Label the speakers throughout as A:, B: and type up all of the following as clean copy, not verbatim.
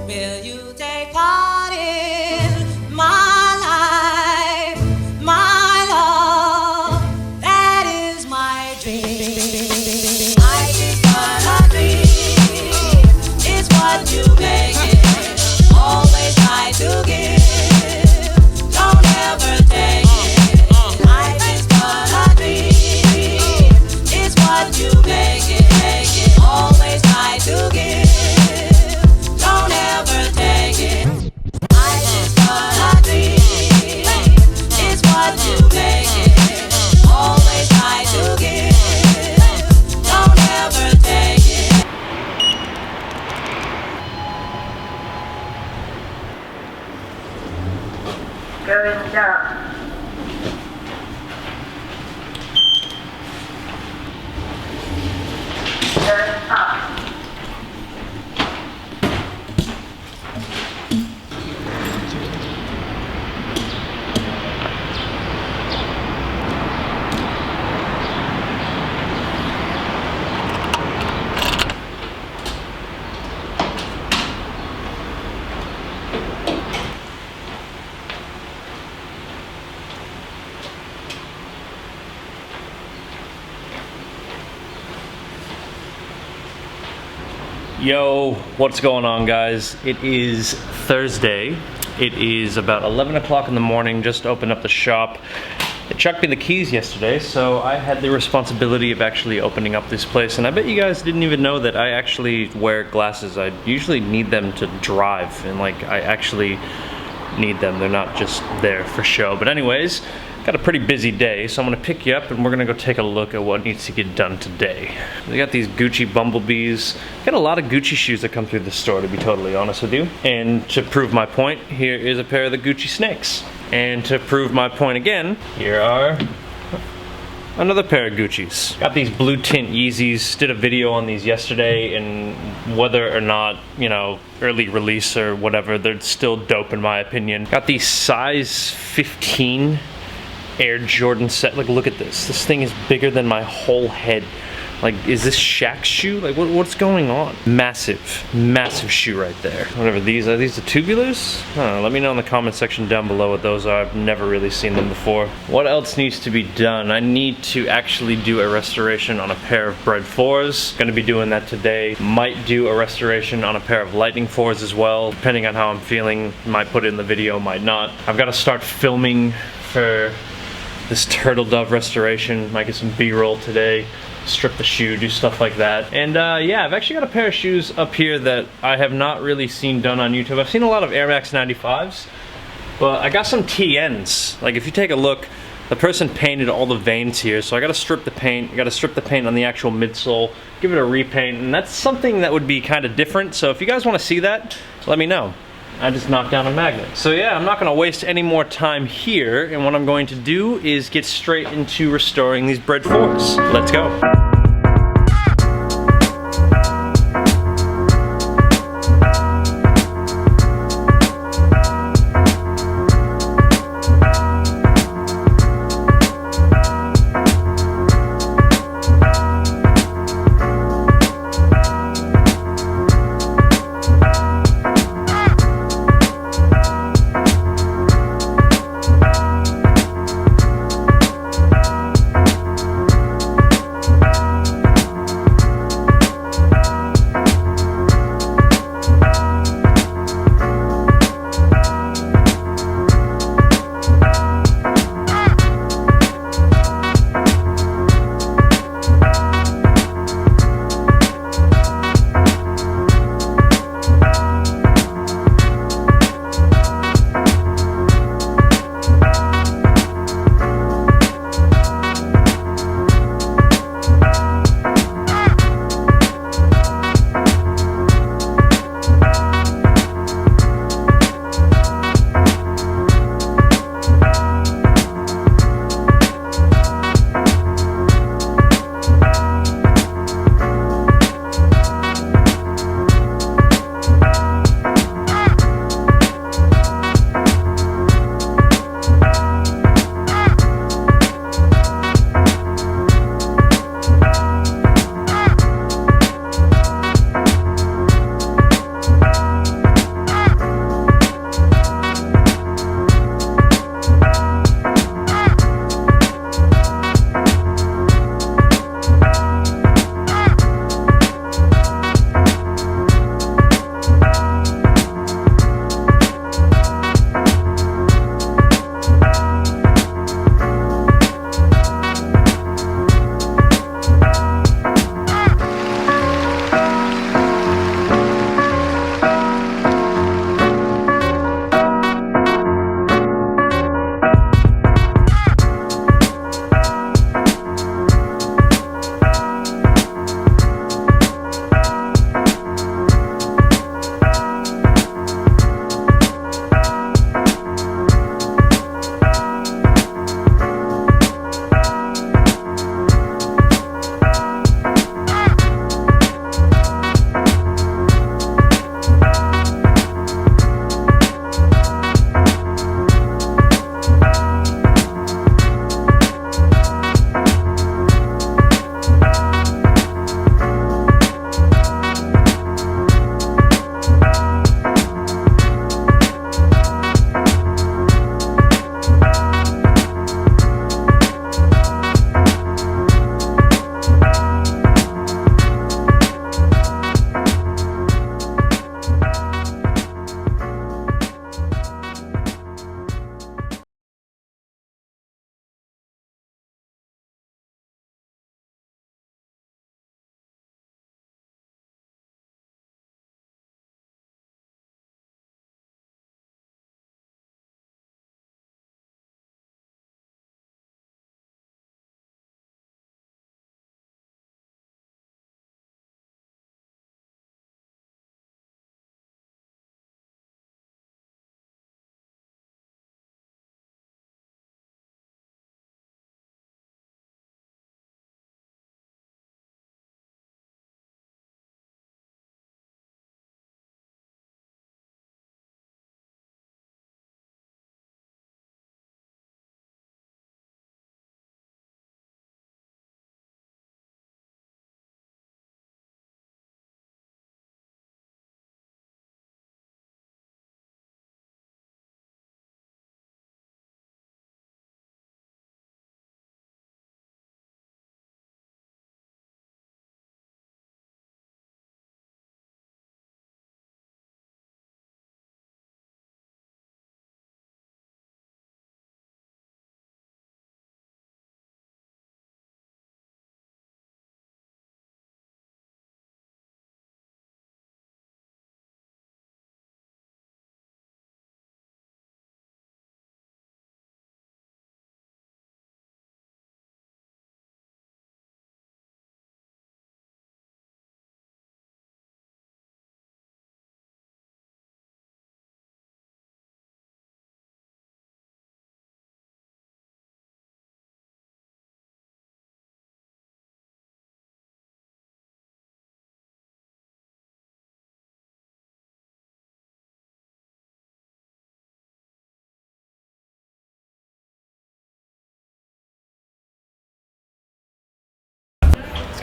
A: Will you take part in my life, my love? That is my dream. Life is but a dream. It's what you make it. Always try to give. Don't ever take it. Life is but a dream. It's what you make it. Always try to give. Don't ever take it. Life is but a dream. It's what you make it. Always try to give. Don't ever take it.
B: Going down. Going up.
C: Yo, what's going on, guys? It is Thursday. It is about 11 o'clock in the morning. Just opened up the shop. They chucked me the keys yesterday, so I had the responsibility of actually opening up this place. And I bet you guys didn't even know that I actually wear glasses. I usually need them to drive, and like I actually need them. They're not just there for show. But anyways, got a pretty busy day, so I'm gonna pick you up and we're gonna go take a look at what needs to get done today. We got these Gucci bumblebees. Got a lot of Gucci shoes that come through the store, to be totally honest with you. And to prove my point, here is a pair of the Gucci snakes. And to prove my point again, here are another pair of Gucci's. Got these blue tint Yeezys. Did a video on these yesterday, and whether or not, you know, early release or whatever, they're still dope in my opinion. Got these size 15 Air Jordan set. Like, look at this. This thing is bigger than my whole head. Like, is this Shaq's shoe? Like, what's going on? Massive, massive shoe right there. Whatever these are. These the tubulars? I don't know. Let me know in the comment section down below what those are. I've never really seen them before. What else needs to be done? I need to actually do a restoration on a pair of Bred 4s. Gonna be doing that today. Might do a restoration on a pair of Lightning 4s as well. Depending on how I'm feeling. Might put it in the video, might not. I've got to start filming for this turtle dove restoration. Might get some B-roll today, strip the shoe, do stuff like that. And yeah, I've actually got a pair of shoes up here that I have not really seen done on YouTube. I've seen a lot of Air Max 95s, but I got some TNs. Like, if you take a look, the person painted all the veins here, so I gotta strip the paint. I gotta strip the paint on the actual midsole, give it a repaint, and that's something that would be kind of different. So if you guys want to see that, let me know. I just knocked down a magnet. So yeah, I'm not gonna waste any more time here, and what I'm going to do is get straight into restoring these Bred 4s. Let's go.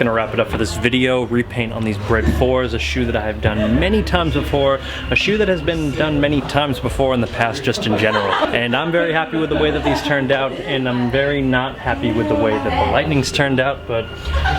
C: gonna wrap it up for this video. Repaint on these Bread 4s, a shoe that I have done many times before, a shoe that has been done many times before in the past just in general. And I'm very happy with the way that these turned out, and I'm very not happy with the way that the Lightnings turned out, but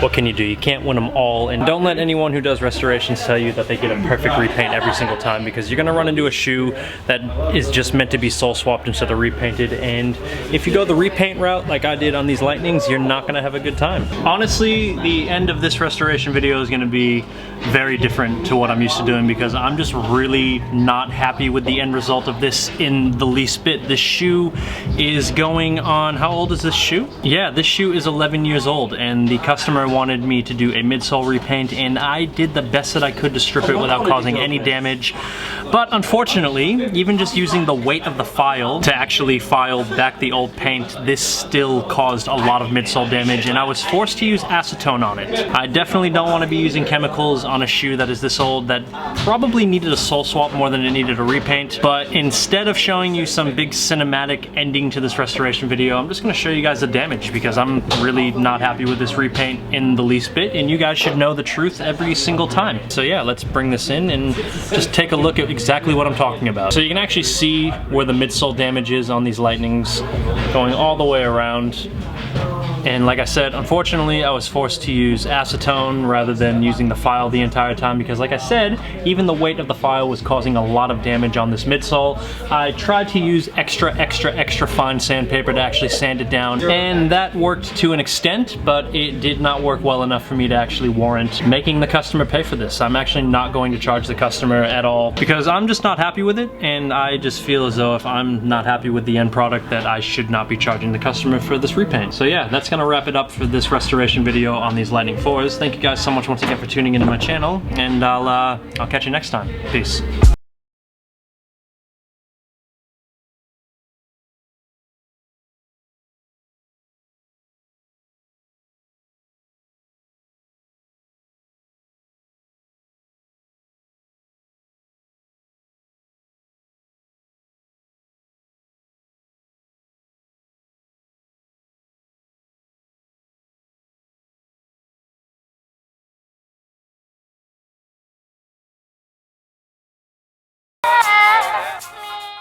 C: what can you do? You can't win them all, and don't let anyone who does restorations tell you that they get a perfect repaint every single time, because you're gonna run into a shoe that is just meant to be sole swapped instead of repainted, and if you go the repaint route like I did on these Lightnings, you're not gonna have a good time. Honestly, the end of this restoration video is gonna be very different to what I'm used to doing, because I'm just really not happy with the end result of this in the least bit. This shoe is going on, how old is this shoe? Yeah, this shoe is 11 years old, and the customer wanted me to do a midsole repaint, and I did the best that I could to strip it without causing any damage. But unfortunately, even just using the weight of the file to actually file back the old paint, this still caused a lot of midsole damage, and I was forced to use acetone on it. I definitely don't want to be using chemicals on a shoe that is this old, that probably needed a sole swap more than it needed a repaint. But instead of showing you some big cinematic ending to this restoration video, I'm just going to show you guys the damage, because I'm really not happy with this repaint in the least bit, and you guys should know the truth every single time. So yeah, let's bring this in and just take a look at exactly what I'm talking about. So you can actually see where the midsole damage is on these Lightnings, going all the way around. And like I said, unfortunately, I was forced to use acetone rather than using the file the entire time, because like I said, even the weight of the file was causing a lot of damage on this midsole. I tried to use extra fine sandpaper to actually sand it down, and that worked to an extent, but it did not work well enough for me to actually warrant making the customer pay for this. I'm actually not going to charge the customer at all, because I'm just not happy with it, and I just feel as though if I'm not happy with the end product, that I should not be charging the customer for this repaint. So yeah, that's gonna wrap it up for this restoration video on these Lightning 4s. Thank you guys so much once again for tuning into my channel, and I'll catch you next time. Peace.